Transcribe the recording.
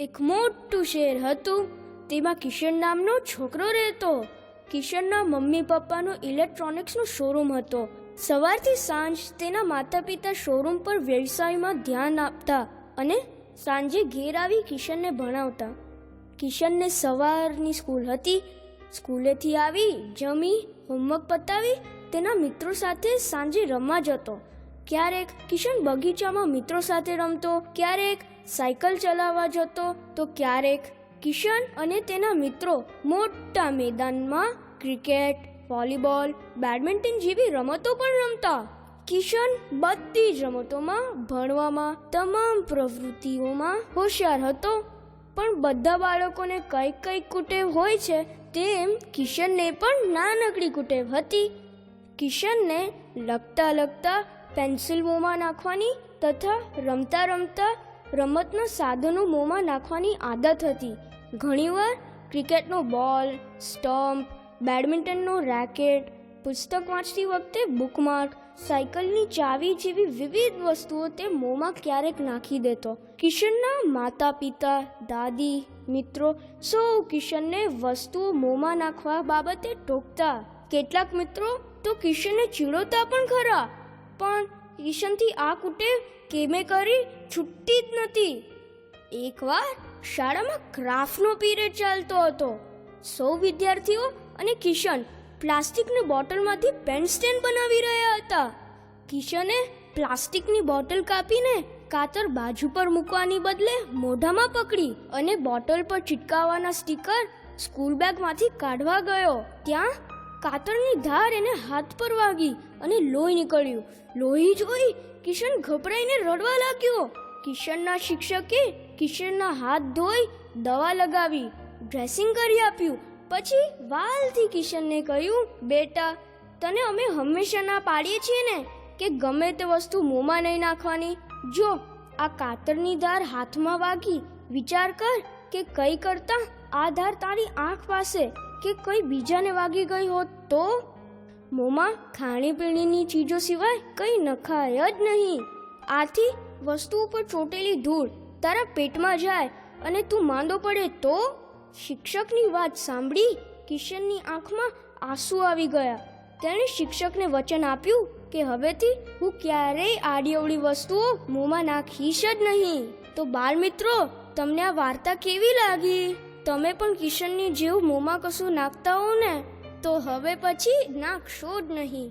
એક મોટું શહેર હતું. તેમાં કિશન નામનો છોકરો રહેતો. કિશનના મમ્મી પપ્પાનો ઇલેક્ટ્રોનિક્સનો શોરૂમ હતો. સવારથી સાંજ તેના માતા પિતા શોરૂમ પર વ્યવસાયમાં ધ્યાન આપતા અને સાંજે ઘેર આવી કિશનને ભણાવતા. કિશનને સવારની સ્કૂલ હતી. સ્કૂલેથી આવી જમી હોમવર્ક પતાવી તેના મિત્રો સાથે સાંજે રમવા જતો. ક્યારેક કિશન બગીચામાં મિત્રો સાથે રમતો, ક્યારેક સાયકલ ચલાવવા જતો, તો ક્યારેક કિશન અને તેના મિત્રો મોટા મેદાનમાં ક્રિકેટ, વોલીબોલ, બેડમિન્ટન જેવી રમતો પણ રમતા. કિશન બધી જ રમતોમાં, ભણવામાં, તમામ પ્રવૃત્તિઓમાં હોશિયાર હતો. પણ બધા બાળકોને કઈ કુટેવ હોય છે તેમ કિશનને પણ નાનકડી કુટેવ હતી. કિશનને લખતા પેન્સિલ મોંમાં નાખવાની તથા રમતા રમતના સાધનો મોંમાં નાખવાની આદત હતી. ઘણીવાર ક્રિકેટનો બોલ, સ્ટમ્પ, બેડમિન્ટનનો રેકેટ, પુસ્તક વાંચતી વખતે બુકમાર્ક, સાયકલની ચાવી જેવી વિવિધ વસ્તુઓ તે મોંમાં ક્યારેક નાખી દેતો. કિશનના માતા પિતા, દાદી, મિત્રો સૌ કિશનને વસ્તુઓ મોંમાં નાખવા બાબતે ટોકતા. કેટલાક મિત્રો તો કિશનને ચીડવતા પણ ખરા, પણ કિશનથી આ કુટેવ કેમે કરી છૂટતી જ નથી. એકવાર શાળામાં ક્રાફ્ટનો પીરિયડ ચાલતો હતો. સૌ વિદ્યાર્થીઓ અને કિશન પ્લાસ્ટિકની બોટલમાંથી પેન સ્ટેન્ડ બનાવી રહ્યા હતા. કિશને પ્લાસ્ટિકની બોટલ કાપીને કાતર બાજુ પર મૂકવાની બદલે મોઢામાં પકડી અને બોટલ પર ચિટકાવવાના સ્ટીકર સ્કૂલ બેગમાંથી કાઢવા ગયો. ત્યાં કાતરની ધાર એને હાથ પર વાગી અને લોહી નીકળ્યું. લોહી જોઈ કિશન ગભરાઈને રડવા લાગ્યો. કિશનના શિક્ષકે કિશનના હાથ ધોઈ દવા લગાવી, ડ્રેસિંગ કરી આપ્યું. પછી વાલથી કિશનને કહ્યું, બેટા, તને અમે હંમેશા ના પાડીએ છીએ ને કે ગમે તે વસ્તુ મોંમાં નહીં નાખવાની. જો આ કાતરની ધાર હાથમાં વાગી, વિચાર કર કે કઈ કરતા આ ધાર તારી આંખ પાસે કે કોઈ બીજાને વાગી ગઈ હોત તો? મોંમાં ખાણીપીણીની ચીજો સિવાય કંઈ નખાય જ નહીં. આથી વસ્તુ ઉપર ચોટેલી ધૂળ તારા પેટમાં જાય અને તું માંદો પડે તો? શિક્ષકની વાત સાંભળી કિશનની આંખમાં આંસુ આવી ગયા. તેણે શિક્ષકને વચન આપ્યું કે હવેથી હું ક્યારેય આડીઅવળી વસ્તુઓ મોંમાં નાખીશ જ નહીં. તો બાળ મિત્રો, તમને આ વાર્તા કેવી લાગી? તમે પણ કિશનની જેવું મોંમાં કશું નાખતા હો ને, તો હવે પછી નાખશો જ નહીં.